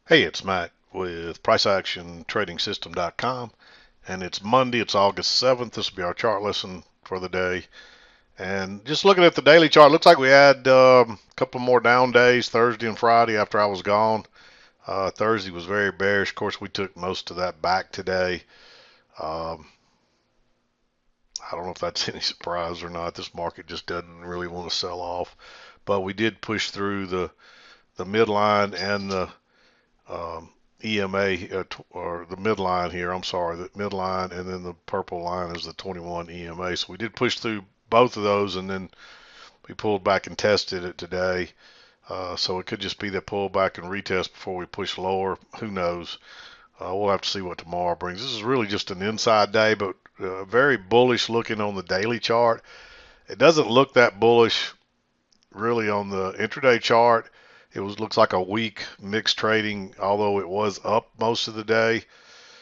Hey, it's Matt with PriceActionTradingSystem.com, and it's Monday. It's August 7th. This will be our chart lesson for the day. And just looking at the daily chart, looks like we had a couple more down days, Thursday and Friday after I was gone. Thursday was very bearish. Of course, we took most of that back today. Um, I don't know if that's any surprise or not. This market just doesn't really want to sell off, but we did push through the midline and the EMA or the midline here. I'm sorry, the midline, and then the purple line is the 21 EMA. So we did push through both of those, and then we pulled back and tested it today. So it could just be that pullback and retest before we push lower. Who knows? We'll have to see what tomorrow brings. This is really just an inside day, but very bullish looking on the daily chart. It doesn't look that bullish really on the intraday chart. It looks like a weak mixed trading, although it was up most of the day.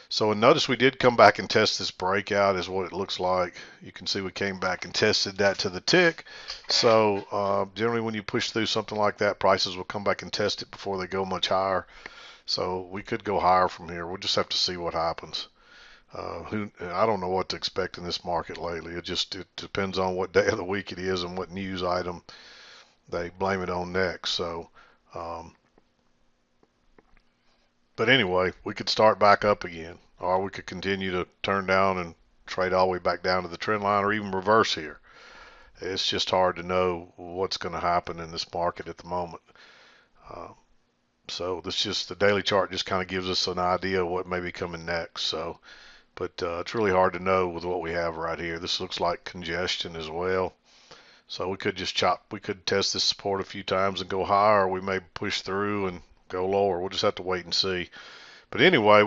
So notice we did come back and test this breakout is what it looks like. You can see we came back and tested that to the tick. So generally when you push through something like that, prices will come back and test it before they go much higher. So we could go higher from here. We'll just have to see what happens. I don't know what to expect in this market lately. It depends on what day of the week it is and what news item they blame it on next. So, um, but anyway, we could start back up again, or we could continue to turn down and trade all the way back down to the trend line, or even reverse here. It's just hard to know what's going to happen in this market at the moment. Uh, so this just the daily chart just kind of gives us an idea of what may be coming next. So, but it's really hard to know with what we have right here. This looks like congestion as well. So we could just we could test this support a few times and go higher, or we may push through and go lower. We'll just have to wait and see. But anyway,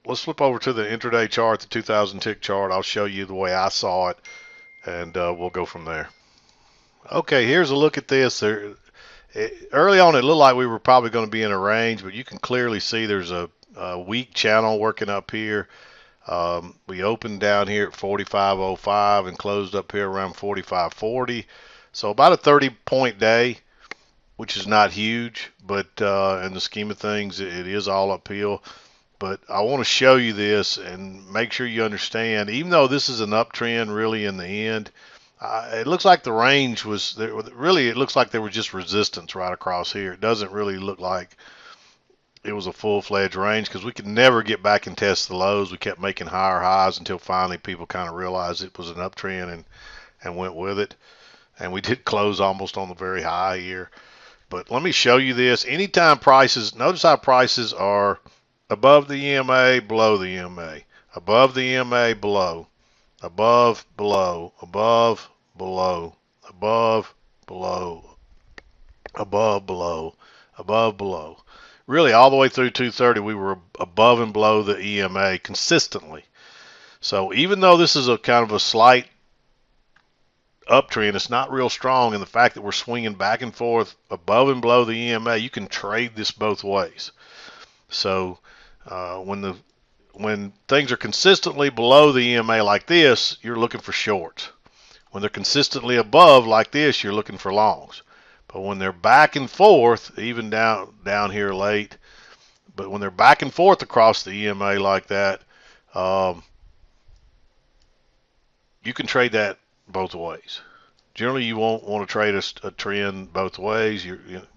let's flip over to the intraday chart, the 2000 tick chart. I'll show you the way I saw it, and we'll go from there. Okay, here's a look at this. Early on, it looked like we were probably going to be in a range, but you can clearly see there's a weak channel working up here. We opened down here at 45.05 and closed up here around 45.40. So about a 30-point day, which is not huge, but in the scheme of things, it is all uphill. But I want to show you this and make sure you understand, even though this is an uptrend really in the end, it looks like the range was there. Really, it looks like there was just resistance right across here. It doesn't really look like it was a full-fledged range because we could never get back and test the lows. We kept making higher highs until finally people kind of realized it was an uptrend and went with it. And we did close almost on the very high here. But let me show you this. Anytime prices, notice how prices are above the EMA, below the EMA, above the EMA, below, above, below, above, below, above, below, above, below, above, below. Really, all the way through 230, we were above and below the EMA consistently. So even though this is a kind of a slight uptrend, it's not real strong. And the fact that we're swinging back and forth above and below the EMA, you can trade this both ways. So when things are consistently below the EMA like this, you're looking for shorts. When they're consistently above like this, you're looking for longs. But when they're back and forth, even down here late, but when they're back and forth across the EMA like that, um, you can trade that both ways. Generally, you won't want to trade a trend both ways.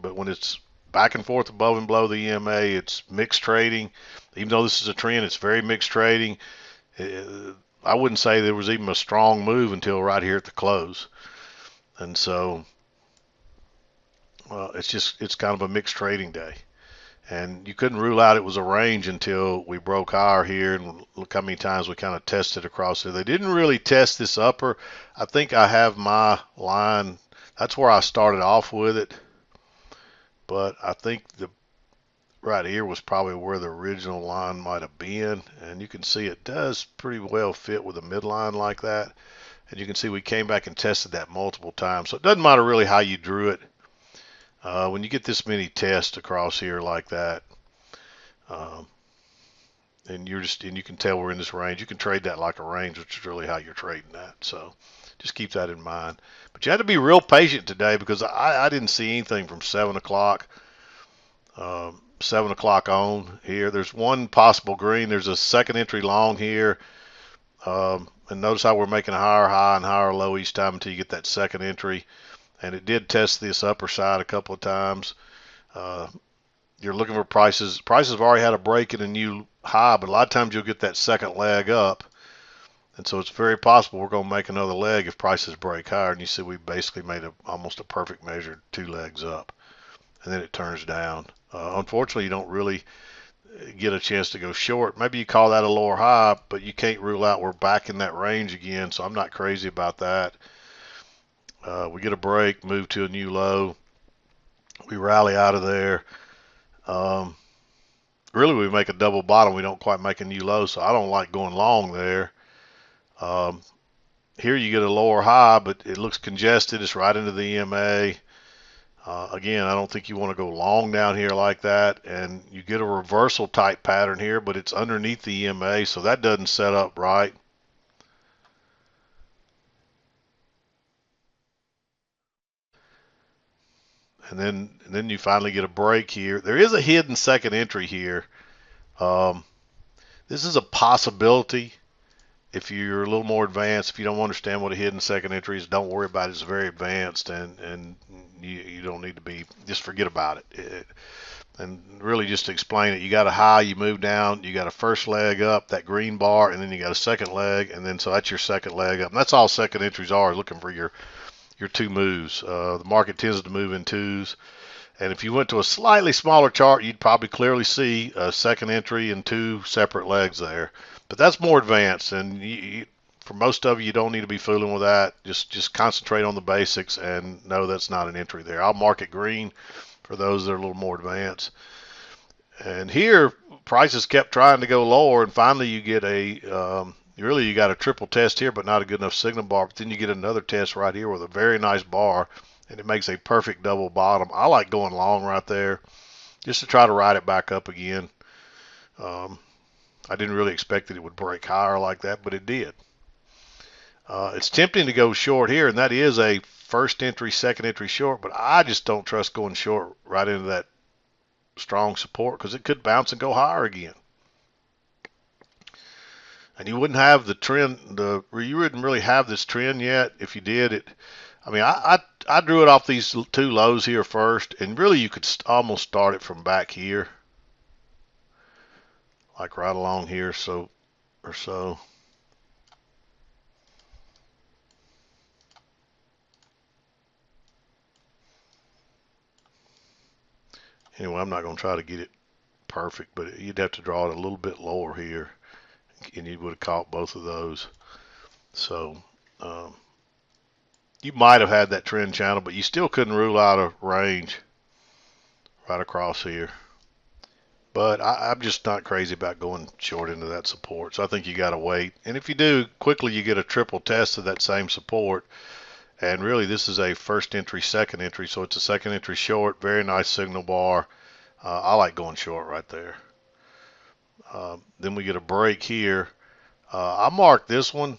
But when it's back and forth above and below the EMA, it's mixed trading. Even though this is a trend, it's very mixed trading. I wouldn't say there was even a strong move until right here at the close. And so it's kind of a mixed trading day. And you couldn't rule out it was a range until we broke higher here, and look how many times we kind of tested across there. They didn't really test this upper. I think I have my line. That's where I started off with it, but I think the right here was probably where the original line might have been, and you can see it does pretty well fit with a midline like that. And you can see we came back and tested that multiple times, so it doesn't matter really how you drew it. When you get this many tests across here like that, um, and you can tell we're in this range, you can trade that like a range, which is really how you're trading that. So just keep that in mind. But you had to be real patient today because I didn't see anything from 7 o'clock. 7 o'clock on here. There's one possible green. There's a second entry long here. And notice how we're making a higher high and higher low each time until you get that second entry. And it did test this upper side a couple of times. You're looking for prices. Prices have already had a break in a new high, but a lot of times you'll get that second leg up. And so it's very possible we're going to make another leg if prices break higher. And you see we basically made almost a perfect measure, 2 legs up. And then it turns down. Unfortunately, you don't really get a chance to go short. Maybe you call that a lower high, but you can't rule out we're back in that range again, so I'm not crazy about that. We get a break, move to a new low. We rally out of there. Really, we make a double bottom. We don't quite make a new low, so I don't like going long there. Here you get a lower high, but it looks congested. It's right into the EMA. Again, I don't think you want to go long down here like that, and you get a reversal type pattern here, but it's underneath the EMA, so that doesn't set up right. And then you finally get a break here. There is a hidden second entry here. This is a possibility. If you're a little more advanced, if you don't understand what a hidden second entry is, don't worry about it. It's very advanced, and you don't need to be, just forget about it. And really just to explain it, you got a high, you move down, you got a first leg up, that green bar, and then you got a second leg, and then so that's your second leg up. And that's all second entries are, looking for your 2 moves. The market tends to move in 2s. And if you went to a slightly smaller chart, you'd probably clearly see a second entry and 2 separate legs there. But that's more advanced, and for most of you, you don't need to be fooling with that. Just concentrate on the basics and know that's not an entry there. I'll mark it green for those that are a little more advanced. And here, prices kept trying to go lower, and finally you get you got a triple test here, but not a good enough signal bar. But then you get another test right here with a very nice bar, and it makes a perfect double bottom. I like going long right there just to try to ride it back up again. I didn't really expect that it would break higher like that, but it did. It's tempting to go short here, and that is a first entry, second entry short, but I just don't trust going short right into that strong support because it could bounce and go higher again. And you wouldn't have the trend, you wouldn't really have this trend yet if you did it. I mean, I drew it off these 2 lows here first, and really you could almost start it from back here, like right along here or so. Anyway, I'm not going to try to get it perfect, but you'd have to draw it a little bit lower here, and you would have caught both of those. So you might have had that trend channel, but you still couldn't rule out a range right across here. But I'm just not crazy about going short into that support, so I think you got to wait. And if you do, quickly you get a triple test of that same support. And really, this is a first entry, second entry, so it's a second entry short. Very nice signal bar. I like going short right there. Then we get a break here. I marked this one.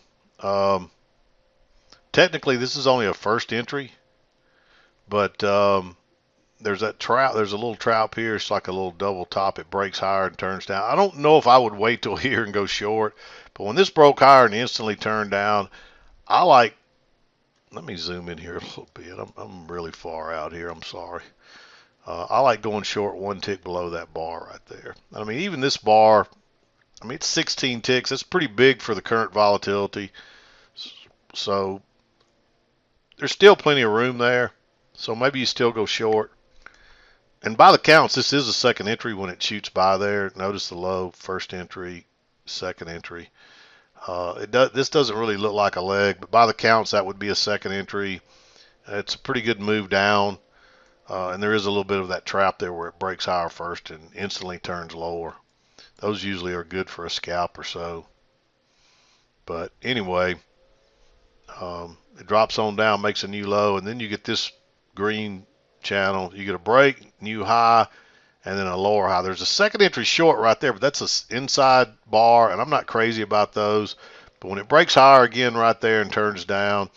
Technically, this is only a first entry, but there's that trout. There's a little trap here. It's like a little double top. It breaks higher and turns down. I don't know if I would wait till here and go short, but when this broke higher and instantly turned down, I like. Let me zoom in here a little bit. I'm really far out here. I'm sorry. I like going short 1 tick below that bar right there. I mean, even this bar, I mean, it's 16 ticks. That's pretty big for the current volatility. So there's still plenty of room there. So maybe you still go short. And by the counts, this is a second entry when it shoots by there. Notice the low, first entry, second entry. This doesn't really look like a leg, but by the counts, that would be a second entry. It's a pretty good move down. And there is a little bit of that trap there where it breaks higher first and instantly turns lower. Those usually are good for a scalp or so. But anyway, it drops on down, makes a new low, and then you get this green channel. You get a break, new high, and then a lower high. There's a second entry short right there, but that's an inside bar, and I'm not crazy about those. But when it breaks higher again right there and turns down,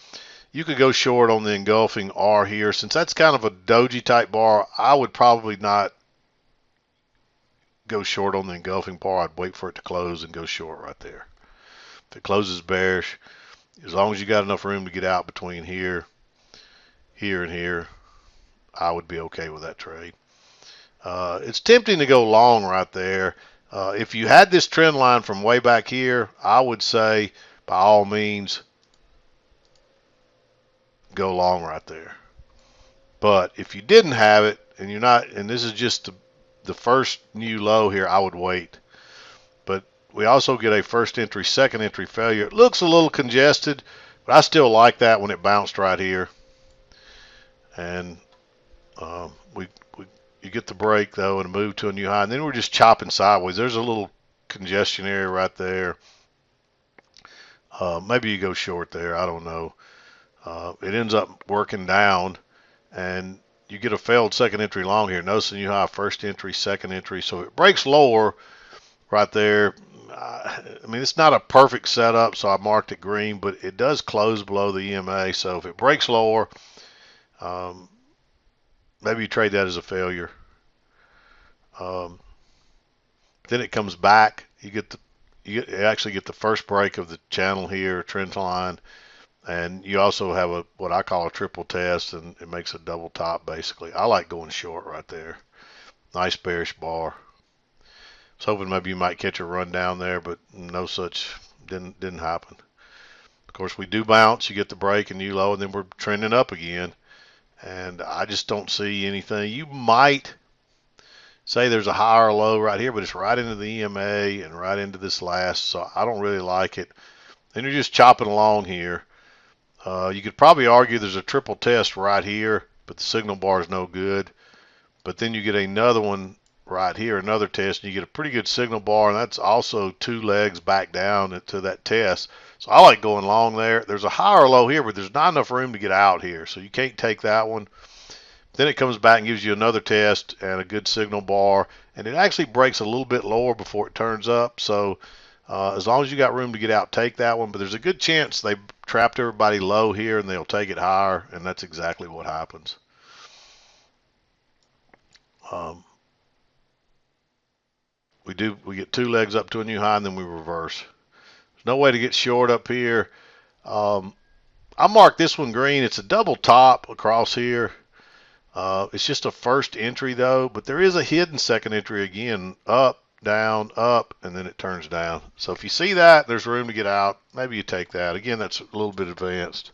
you could go short on the engulfing R here. Since that's kind of a doji type bar, I would probably not go short on the engulfing bar, I'd wait for it to close and go short right there. If it closes bearish, as long as you got enough room to get out between here, here, and here, I would be okay with that trade. It's tempting to go long right there. If you had this trend line from way back here, I would say by all means go long right there. But if you didn't have it and you're not, and this is just the first new low here, I would wait. But we also get a first entry, second entry failure. It looks a little congested, but I still like that when it bounced right here. And you get the break though and move to a new high, and then we're just chopping sideways. There's a little congestion area right there. Maybe you go short there. I don't know. It ends up working down, and you get a failed second entry long here. Notice the new high, first entry, second entry. So it breaks lower right there. I mean, it's not a perfect setup, so I marked it green, but it does close below the EMA. So if it breaks lower, maybe you trade that as a failure. Then it comes back. You actually get the first break of the channel here, trend line, and you also have what I call a triple test, and it makes a double top basically. I like going short right there. Nice bearish bar. I was hoping maybe you might catch a run down there, but no such didn't happen. Of course, we do bounce. You get the break and new low, and then we're trending up again. And I just don't see anything. You might say there's a higher low right here, but it's right into the EMA and right into this last, so I don't really like it. And you're just chopping along here. You could probably argue there's a triple test right here, but the signal bar is no good. But then you get another one right here, another test, and you get a pretty good signal bar, and that's also two legs back down into that test. So I like going long there. There's a higher low here, but there's not enough room to get out here, so you can't take that one. Then it comes back and gives you another test and a good signal bar, and it actually breaks a little bit lower before it turns up. So as long as you got room to get out, take that one. But there's a good chance they trapped everybody low here and they'll take it higher, and that's exactly what happens. We get two legs up to a new high, and then we reverse. There's no way to get short up here. I marked this one green. It's a double top across here. It's just a first entry though, but there is a hidden second entry again, up, down, up, and then it turns down. So if you see that, there's room to get out. Maybe you take that. Again, that's a little bit advanced.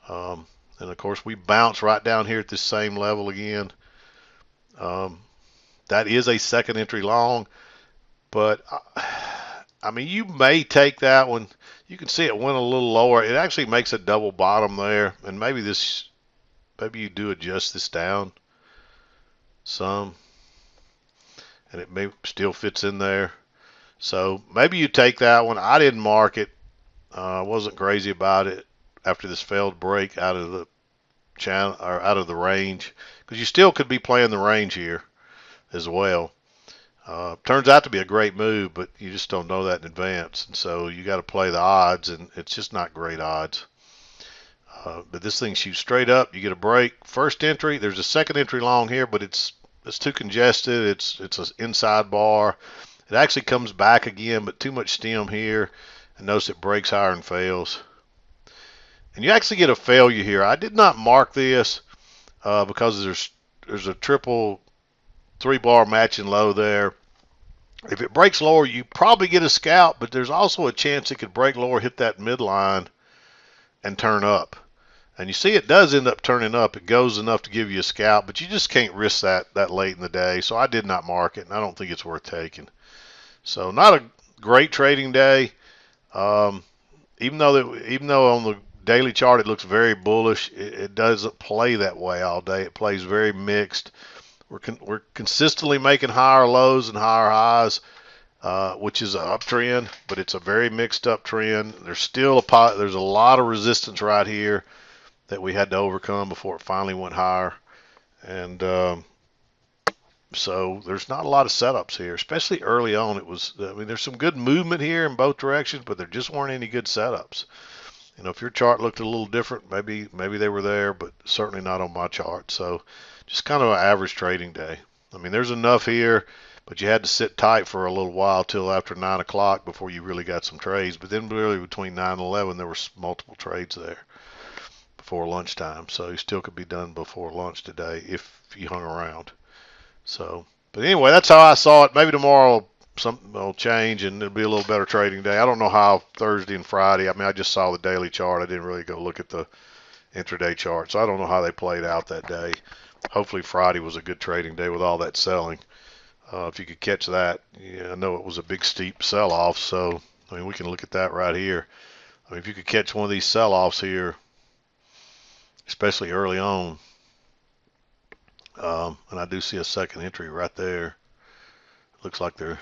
And of course, we bounce right down here at this same level again. That is a second entry long, but I mean, you may take that one. You can see it went a little lower. It actually makes a double bottom there, and maybe you do adjust this down some, and it may still fits in there. So maybe you take that one. I didn't mark it. I wasn't crazy about it after this failed break out of the channel or out of the range, because you still could be playing the range here as well. Turns out to be a great move, but you just don't know that in advance, and so you got to play the odds, and it's just not great odds. But this thing shoots straight up. You get a break. First entry. There's a second entry long here, but it's too congested. It's an inside bar. It actually comes back again, but too much stem here. And notice it breaks higher and fails. And you actually get a failure here. I did not mark this because there's a triple 3-bar matching low there. If it breaks lower, you probably get a scalp, but there's also a chance it could break lower, hit that midline, and turn up. And you see it does end up turning up. It goes enough to give you a scalp, but you just can't risk that late in the day. So I did not mark it, and I don't think it's worth taking. So not a great trading day. Even though on the daily chart it looks very bullish, it doesn't play that way all day. It plays very mixed. We're consistently making higher lows and higher highs, which is an uptrend, but it's a very mixed uptrend. There's a lot of resistance right here that we had to overcome before it finally went higher. And so there's not a lot of setups here, especially early on. There's some good movement here in both directions, but there just weren't any good setups. If your chart looked a little different, maybe they were there, but certainly not on my chart. So just kind of an average trading day. I mean, there's enough here. but you had to sit tight for a little while till after 9 o'clock before you really got some trades. But then really between 9 and 11 there were multiple trades there before lunchtime, so you still could be done before lunch today if you hung around. So, but anyway, that's how I saw it. Maybe tomorrow something will change and it'll be a little better trading day. I don't know how Thursday and Friday. I mean, I just saw the daily chart. I didn't really go look at the intraday chart, so I don't know how they played out that day. Hopefully Friday was a good trading day with all that selling. If you could catch that, yeah, I know it was a big steep sell-off, so I mean we can look at that right here. I mean if you could catch one of these sell-offs here, especially early on, and I do see a second entry right there. Looks like they're,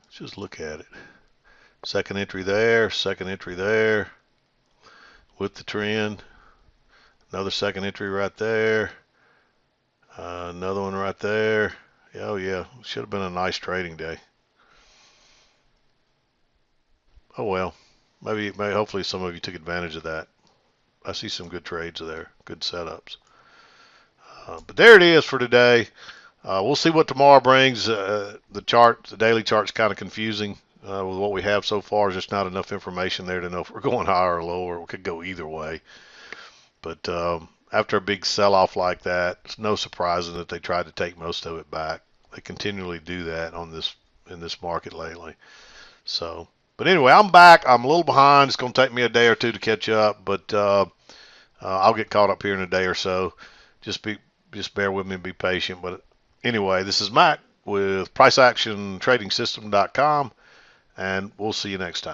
let's just look at it. Second entry there, second entry there with the trend. Another second entry right there. Another one right there. Oh yeah, should have been a nice trading day. Oh well, maybe hopefully some of you took advantage of that. I see some good trades there, good setups. But there it is for today. We'll see what tomorrow brings. The daily chart's kind of confusing with what we have so far. There's just not enough information there to know if we're going higher or lower. We could go either way. But after a big sell-off like that, it's no surprise that they tried to take most of it back. They continually do that in this market lately. So, but anyway, I'm back. I'm a little behind. It's going to take me a day or two to catch up, but I'll get caught up here in a day or so. Just bear with me and be patient. But anyway, this is Mac with PriceActionTradingSystem.com, and we'll see you next time.